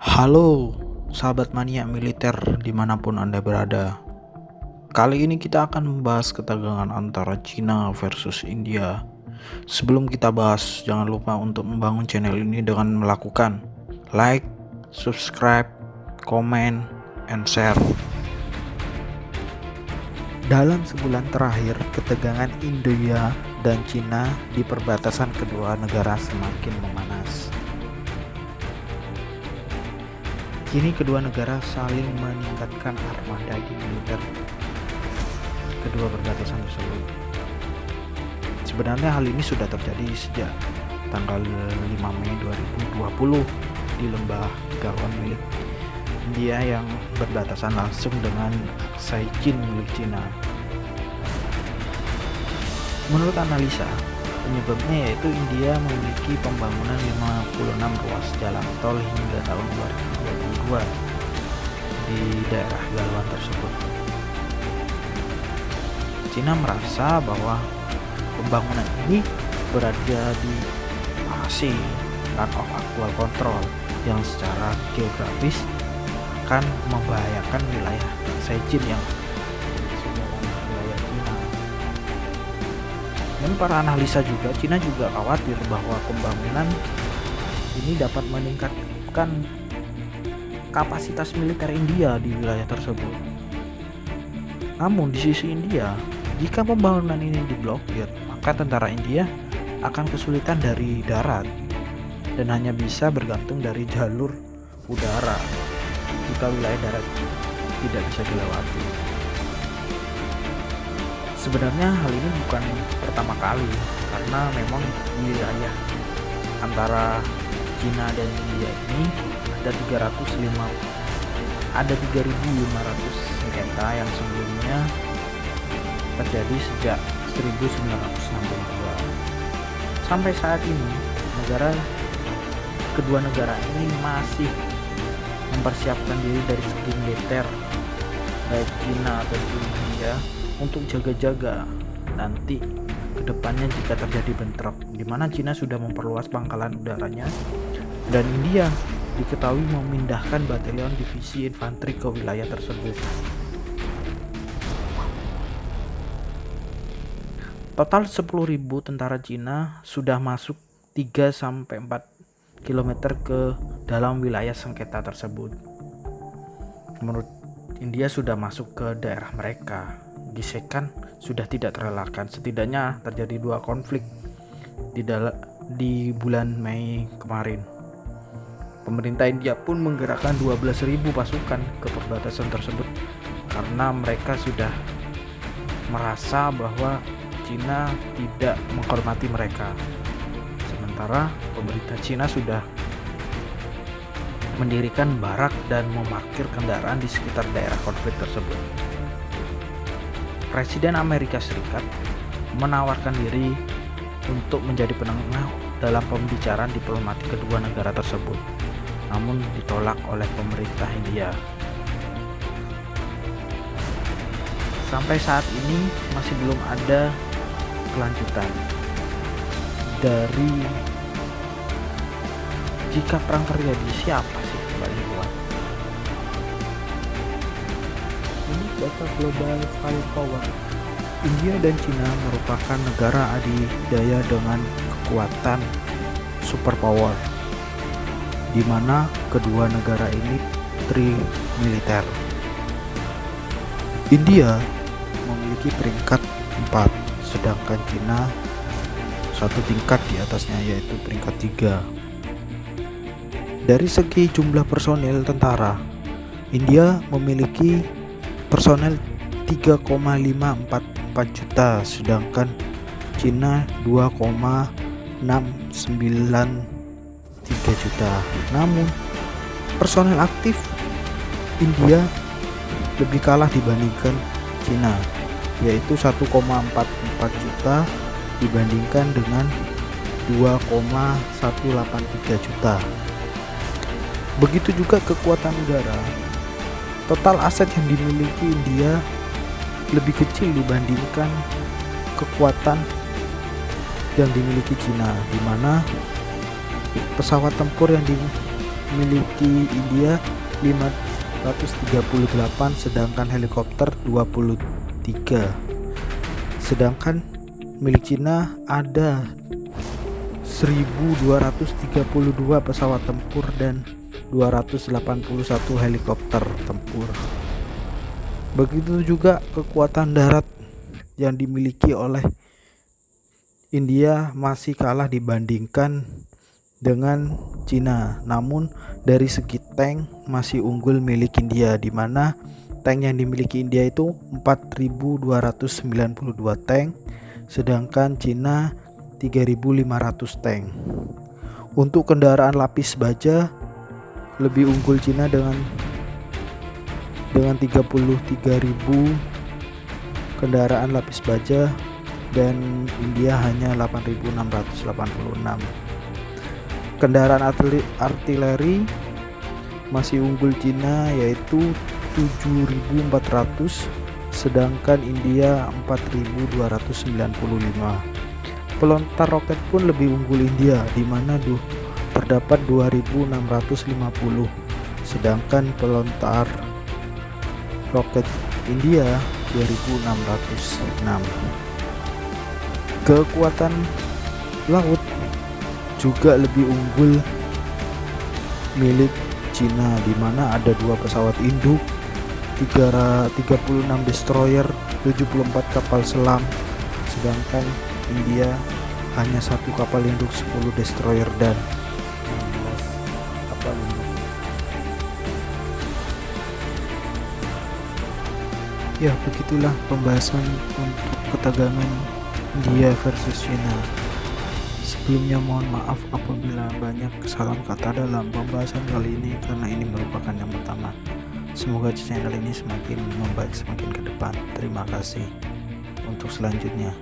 Halo, sahabat mania militer dimanapun Anda berada. Kali ini kita akan membahas ketegangan antara Cina versus India. Sebelum kita bahas, jangan lupa untuk membangun channel ini dengan melakukan like, subscribe, comment, and share. Dalam sebulan terakhir, ketegangan India dan Cina di perbatasan kedua negara semakin memanas. Kini kedua negara saling meningkatkan armada di militer kedua perbatasan tersebut. Sebenarnya hal ini sudah terjadi sejak tanggal 5 Mei 2020 di lembah Gawan milik India yang berbatasan langsung dengan Aksai Chin milik Cina. Menurut analisa, penyebabnya yaitu India memiliki pembangunan 56 ruas jalan tol hingga tahun 2022 di daerah Galwan tersebut. Cina merasa bahwa pembangunan ini berada di lokasi run of actual control yang secara geografis akan membahayakan wilayah Aksai Chin yang wilayah Cina. Dan para analisa juga, Cina juga khawatir bahwa pembangunan ini dapat meningkatkan kapasitas militer India di wilayah tersebut. Namun di sisi India, jika pembangunan ini diblokir, maka tentara India akan kesulitan dari darat dan hanya bisa bergantung dari jalur udara jika wilayah darat tidak bisa dilewati. Sebenarnya hal ini bukan pertama kali, karena memang wilayah antara Cina dan India ini ada 3.500 sengketa yang sebelumnya terjadi sejak 1962. Sampai saat ini kedua negara ini masih mempersiapkan diri dari segi militer, baik Cina ataupun India, untuk jaga-jaga nanti kedepannya jika terjadi bentrok, di mana Cina sudah memperluas pangkalan udaranya dan India diketahui memindahkan batalion divisi infanteri ke wilayah tersebut. Total 10.000 tentara Cina sudah masuk 3-4 km ke dalam wilayah sengketa tersebut. Menurut India sudah masuk ke daerah mereka. Gesekan sudah tidak terelakkan. Setidaknya terjadi 2 konflik di bulan Mei kemarin. Pemerintah India pun menggerakkan 12.000 pasukan ke perbatasan tersebut karena mereka sudah merasa bahwa Cina tidak menghormati mereka. Sementara pemerintah Cina sudah mendirikan barak dan memarkir kendaraan di sekitar daerah konflik tersebut. Presiden Amerika Serikat menawarkan diri untuk menjadi penengah dalam pembicaraan diplomatik kedua negara tersebut, namun ditolak oleh pemerintah India. Sampai saat ini masih belum ada kelanjutan dari jika perang terjadi, siapa sih paling kuat? Ini data global firepower. India dan Cina merupakan negara adidaya dengan kekuatan superpower, di mana kedua negara ini militer. India memiliki peringkat 4, sedangkan Cina satu tingkat di atasnya, yaitu peringkat 3. Dari segi jumlah personil tentara, India memiliki personel 3,544 juta, sedangkan Cina 2,693 juta. Namun personel aktif India lebih kalah dibandingkan Cina, yaitu 1,44 juta dibandingkan dengan 2,183 juta. Begitu juga kekuatan udara. Total aset yang dimiliki India lebih kecil dibandingkan kekuatan yang dimiliki Cina, di mana pesawat tempur yang miliki India 538, sedangkan helikopter 23. Sedangkan milik Cina ada 1232 pesawat tempur dan 281 helikopter tempur. Begitu juga kekuatan darat yang dimiliki oleh India masih kalah dibandingkan dengan Cina. Namun dari segi tank masih unggul milik India, di mana tank yang dimiliki India itu 4.292 tank, sedangkan Cina 3.500 tank. Untuk kendaraan lapis baja lebih unggul Cina dengan 33.000 kendaraan lapis baja dan India hanya 8.686. Kendaraan artileri masih unggul Cina yaitu 7.400, sedangkan India 4.295. Pelontar roket pun lebih unggul India, di mana terdapat 2.650, sedangkan pelontar roket India 2.606. Kekuatan laut juga lebih unggul milik Cina, di mana ada 2 pesawat induk, 36 destroyer, 74 kapal selam, sedangkan India hanya 1 kapal induk, 10 destroyer dan 16 kapal induk. Ya, begitulah pembahasan untuk ketegangan India versus China. Sebelumnya mohon maaf apabila banyak kesalahan kata dalam pembahasan kali ini, karena ini merupakan yang pertama. Semoga channel ini semakin membaik semakin ke depan. Terima kasih untuk selanjutnya.